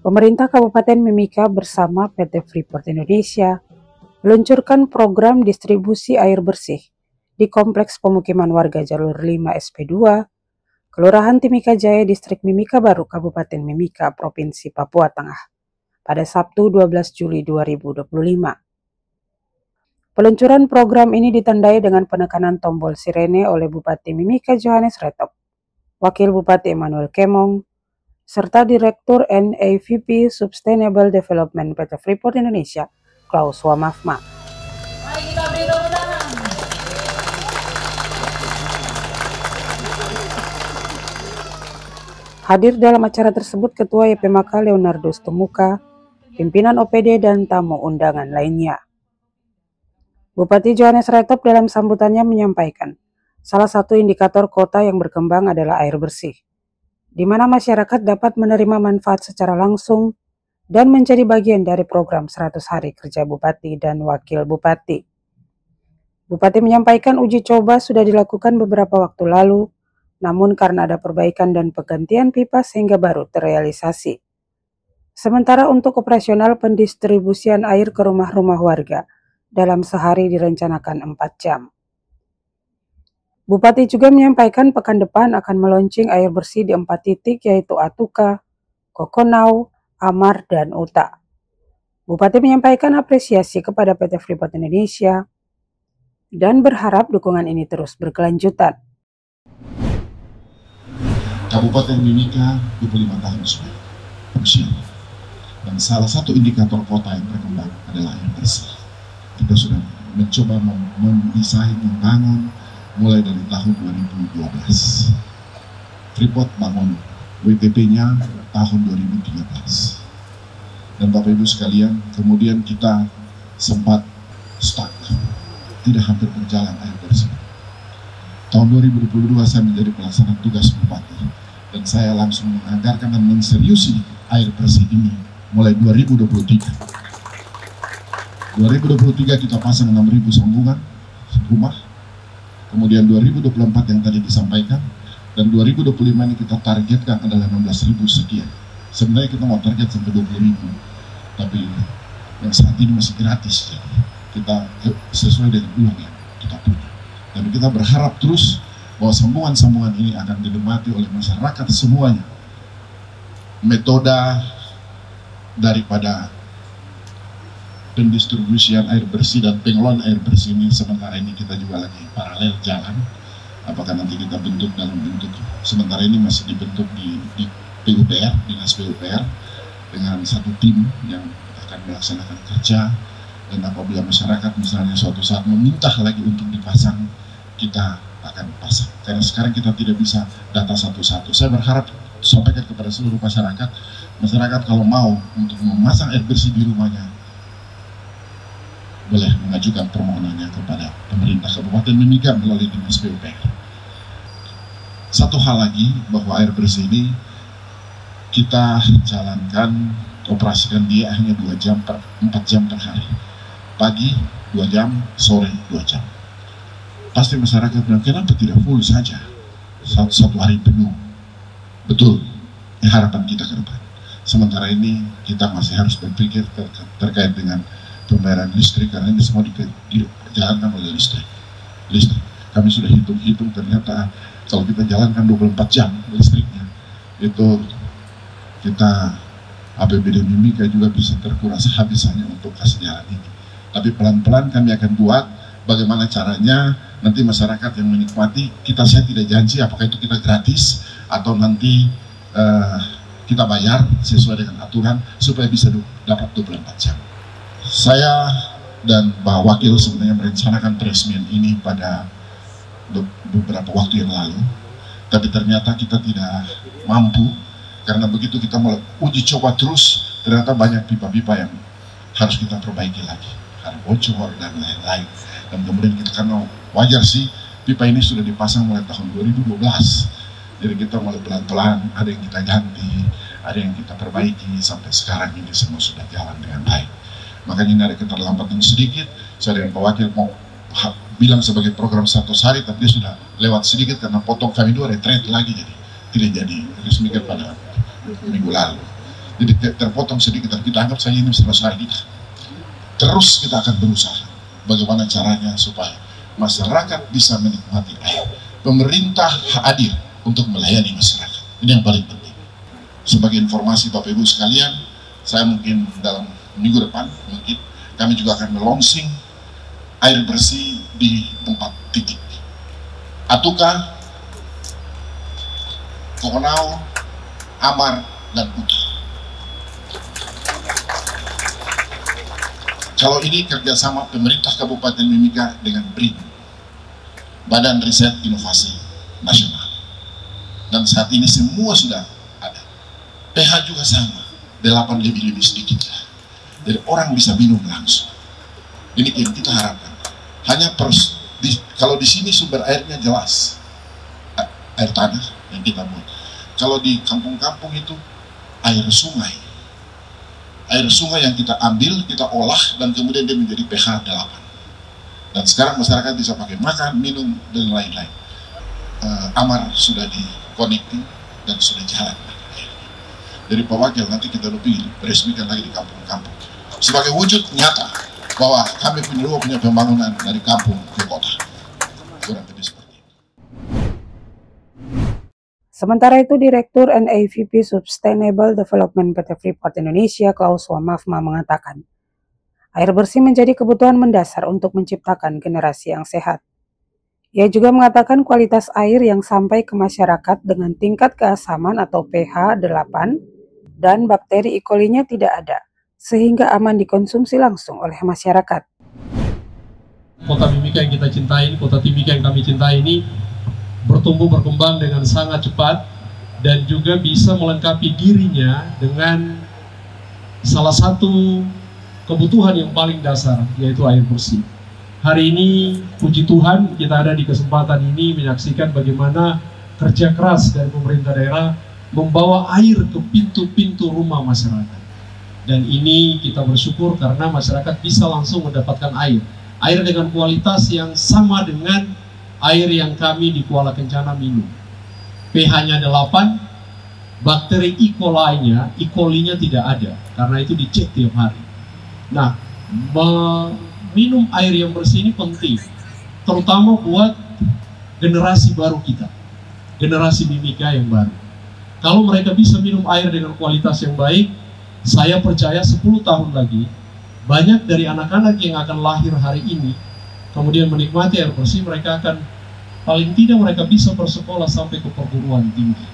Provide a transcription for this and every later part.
Pemerintah Kabupaten Mimika bersama PT Freeport Indonesia meluncurkan program distribusi air bersih di Kompleks Pemukiman Warga Jalur 5 SP2, Kelurahan Timika Jaya, Distrik Mimika Baru, Kabupaten Mimika, Provinsi Papua Tengah, pada Sabtu 12 Juli 2025. Peluncuran program ini ditandai dengan penekanan tombol sirene oleh Bupati Mimika Johannes Retop, Wakil Bupati Emmanuel Kemong, serta Direktur NAVP Sustainable Development PT Freeport Indonesia, Klaus Wamafma. Mari kita beri tepuk tangan. Hadir dalam acara tersebut Ketua YPMK Leonardo Stumuka, pimpinan OPD dan tamu undangan lainnya. Bupati Johannes Retop dalam sambutannya menyampaikan, salah satu indikator kota yang berkembang adalah air bersih, di mana masyarakat dapat menerima manfaat secara langsung dan menjadi bagian dari program 100 hari kerja Bupati dan Wakil Bupati. Bupati menyampaikan uji coba sudah dilakukan beberapa waktu lalu, namun karena ada perbaikan dan penggantian pipa sehingga baru terrealisasi. Sementara untuk operasional pendistribusian air ke rumah-rumah warga, dalam sehari direncanakan 4 jam. Bupati juga menyampaikan pekan depan akan meluncing air bersih di 4 titik yaitu Atuka, Kokonau, Amar, dan Uta. Bupati menyampaikan apresiasi kepada PT Freeport Indonesia dan berharap dukungan ini terus berkelanjutan. Kabupaten Mimika 25 tahun sudah berusia, dan salah satu indikator kota yang berkembang adalah air bersih. Kita sudah mencoba mendesain, membangun mulai dari tahun 2012. Freeport bangun WTP-nya tahun 2013. Dan Bapak Ibu sekalian, kemudian kita sempat stuck, tidak hampir berjalan air bersih. Tahun 2022 saya menjadi pelaksana tugas Bupati, dan saya langsung menganggarkan dan menseriusi air bersih ini mulai 2023. 2023 kita pasang 6.000 sambungan rumah, kemudian 2024 yang tadi disampaikan, dan 2025 ini kita targetkan adalah 16.000 sekian. Sebenarnya kita mau target sampai 20.000, tapi yang saat ini masih gratis, jadi kita sesuai dengan uang yang kita punya. Dan kita berharap terus bahwa sambungan-sambungan ini akan dinikmati oleh masyarakat semuanya. Metode daripada pendistribusian air bersih dan pengelolaan air bersih ini sementara ini kita juga lagi paralel jalan. Apakah nanti kita bentuk dalam bentuk, sementara ini masih dibentuk di PUPR, Dinas PUPR, dengan satu tim yang akan melaksanakan kerja. Dan apabila masyarakat misalnya suatu saat meminta lagi untuk dipasang, kita akan pasang. Karena sekarang kita tidak bisa data satu-satu. Saya berharap sampaikan kepada seluruh masyarakat, kalau mau untuk memasang air bersih di rumahnya, boleh mengajukan permohonannya kepada pemerintah Kabupaten Mimika melalui Dinas PUPR. Satu hal lagi, bahwa air bersih ini kita jalankan, operasikan dia hanya 4 jam per hari. Pagi 2 jam, sore 2 jam. Pasti masyarakat bilang, kenapa tidak full saja satu hari penuh? Betul, harapan kita ke depan. Sementara ini kita masih harus berpikir terkait dengan pembayaran listrik, karena ini semua dijalankan oleh listrik. Kami sudah hitung-hitung, ternyata kalau kita jalankan 24 jam listriknya, itu kita APBD Mimika juga bisa terkuras habis hanya untuk kasih jalan ini. Tapi pelan-pelan kami akan buat bagaimana caranya nanti masyarakat yang menikmati, saya tidak janji apakah itu kita gratis atau nanti kita bayar sesuai dengan aturan supaya bisa dapat 24 jam. Saya dan Pak Wakil sebenarnya merencanakan peresmian ini pada beberapa waktu yang lalu, tapi ternyata kita tidak mampu, karena begitu kita mulai uji coba terus, ternyata banyak pipa-pipa yang harus kita perbaiki lagi, karena bocor dan lain-lain. Dan kemudian kita, karena wajar sih, pipa ini sudah dipasang mulai tahun 2012, jadi kita mulai pelan-pelan, ada yang kita ganti, ada yang kita perbaiki, sampai sekarang ini semua sudah jalan dengan baik. Makanya ini ada keterlambatan sedikit. Saya dengan Pak Wakil mau bilang sebagai program 100 hari, tapi dia sudah lewat sedikit karena potong kami 2 retreat lagi, jadi tidak jadi resmikan pada minggu lalu. Jadi terpotong sedikit, dan kita anggap saja ini selesai. Terus kita akan berusaha bagaimana caranya supaya masyarakat bisa menikmati air. Pemerintah hadir untuk melayani masyarakat. Ini yang paling penting. Sebagai informasi Bapak Ibu sekalian, saya mungkin dalam minggu depan mungkin kami juga akan launching air bersih di 4 titik. Atuka, Kokonau, Amar, dan Uki. Kalau ini kerjasama pemerintah Kabupaten Mimika dengan BRIN, Badan Riset Inovasi Nasional. Dan saat ini semua sudah ada. pH juga sama, 8 lebih sedikit. Jadi orang bisa minum langsung. Ini yang kita harapkan. Hanya kalau di sini sumber airnya jelas, air tanah yang kita buat. Kalau di kampung-kampung itu air sungai. Air sungai yang kita ambil, kita olah, dan kemudian dia menjadi pH 8. Dan sekarang masyarakat bisa pakai makan, minum, dan lain-lain. Amar sudah di-connecting dan sudah jalan. Dari Pak Wakil nanti kita lebih resmikan lagi di kampung-kampung. Sebagai wujud nyata bahwa kami punya pembangunan dari kampung ke kota. Kurang lebih seperti itu. Sementara itu, Direktur NAVP Sustainable Development PT Freeport Indonesia, Klaus Wamafma, mengatakan, air bersih menjadi kebutuhan mendasar untuk menciptakan generasi yang sehat. Ia juga mengatakan kualitas air yang sampai ke masyarakat dengan tingkat keasaman atau pH 8 dan bakteri E. coli-nya tidak ada, sehingga aman dikonsumsi langsung oleh masyarakat. Kota Mimika yang kita cintai, kota Timika yang kami cintai ini bertumbuh berkembang dengan sangat cepat dan juga bisa melengkapi dirinya dengan salah satu kebutuhan yang paling dasar, yaitu air bersih. Hari ini puji Tuhan kita ada di kesempatan ini menyaksikan bagaimana kerja keras dari pemerintah daerah membawa air ke pintu-pintu rumah masyarakat. Dan ini kita bersyukur karena masyarakat bisa langsung mendapatkan air dengan kualitas yang sama dengan air yang kami di Kuala Kencana minum. pH-nya 8, bakteri E. coli-nya tidak ada, karena itu dicek tiap hari. Nah, minum air yang bersih ini penting, terutama buat generasi baru kita, generasi Mimika yang baru. Kalau mereka bisa minum air dengan kualitas yang baik, saya percaya 10 tahun lagi, banyak dari anak-anak yang akan lahir hari ini, kemudian menikmati air bersih, mereka akan, paling tidak mereka bisa bersekolah sampai ke perguruan tinggi.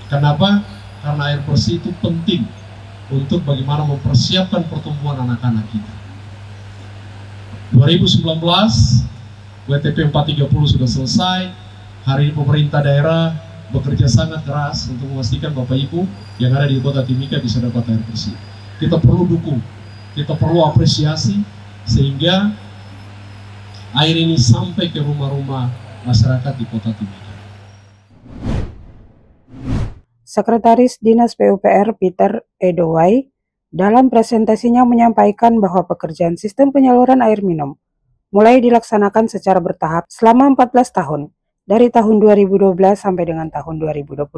Kenapa? Karena air bersih itu penting untuk bagaimana mempersiapkan pertumbuhan anak-anak kita. 2019, WTP 430 sudah selesai. Hari ini pemerintah daerah bekerja sangat keras untuk memastikan Bapak Ibu yang ada di Kota Timika bisa dapat air bersih. Kita perlu dukung, kita perlu apresiasi sehingga air ini sampai ke rumah-rumah masyarakat di Kota Timika. Sekretaris Dinas PUPR Peter Edowai dalam presentasinya menyampaikan bahwa pekerjaan sistem penyaluran air minum mulai dilaksanakan secara bertahap selama 14 tahun, dari tahun 2012 sampai dengan tahun 2025.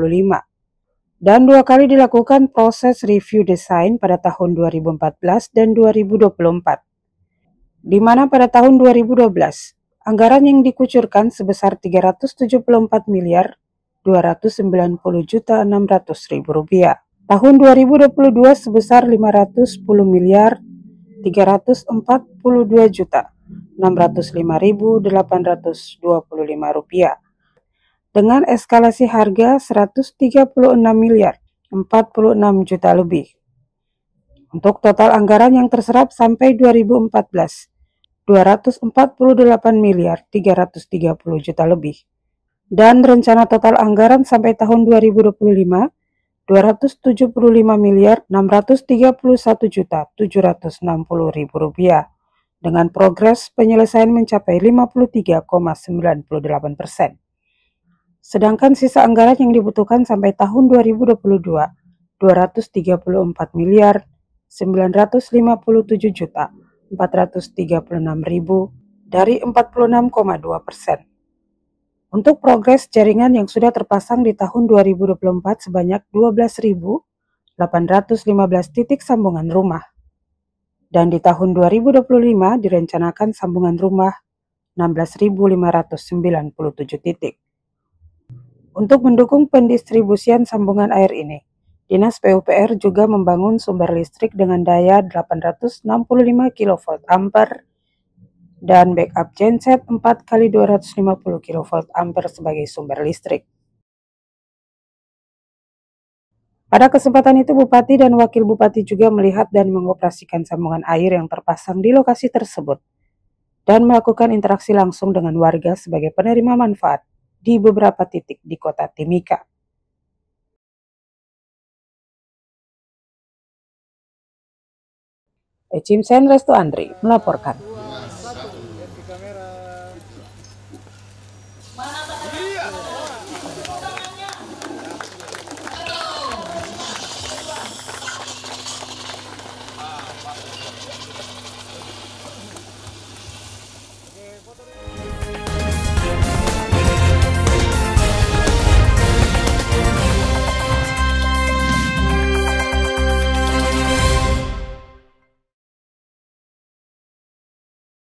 Dan 2 kali dilakukan proses review desain pada tahun 2014 dan 2024. Di mana pada tahun 2012, anggaran yang dikucurkan sebesar Rp374.290.600.000. Tahun 2022 sebesar Rp510.345.825 dengan eskalasi harga Rp136.046.000.000 lebih. Untuk total anggaran yang terserap sampai 2014, Rp248.330.000.000 lebih. Dan rencana total anggaran sampai tahun 2025, Rp275.631.760.000 dengan progres penyelesaian mencapai 53,98%. Sedangkan sisa anggaran yang dibutuhkan sampai tahun 2022, Rp234.957.436.000 dari 46,2%. Untuk progres jaringan yang sudah terpasang di tahun 2024 sebanyak 12.850 815 titik sambungan rumah. Dan di tahun 2025 direncanakan sambungan rumah 16.597 titik. Untuk mendukung pendistribusian sambungan air ini, Dinas PUPR juga membangun sumber listrik dengan daya 865 kV ampere dan backup genset 4x250 kV ampere sebagai sumber listrik. Pada kesempatan itu, Bupati dan Wakil Bupati juga melihat dan mengoperasikan sambungan air yang terpasang di lokasi tersebut dan melakukan interaksi langsung dengan warga sebagai penerima manfaat di beberapa titik di Kota Timika. Ecimsen Restu Andri melaporkan. Mana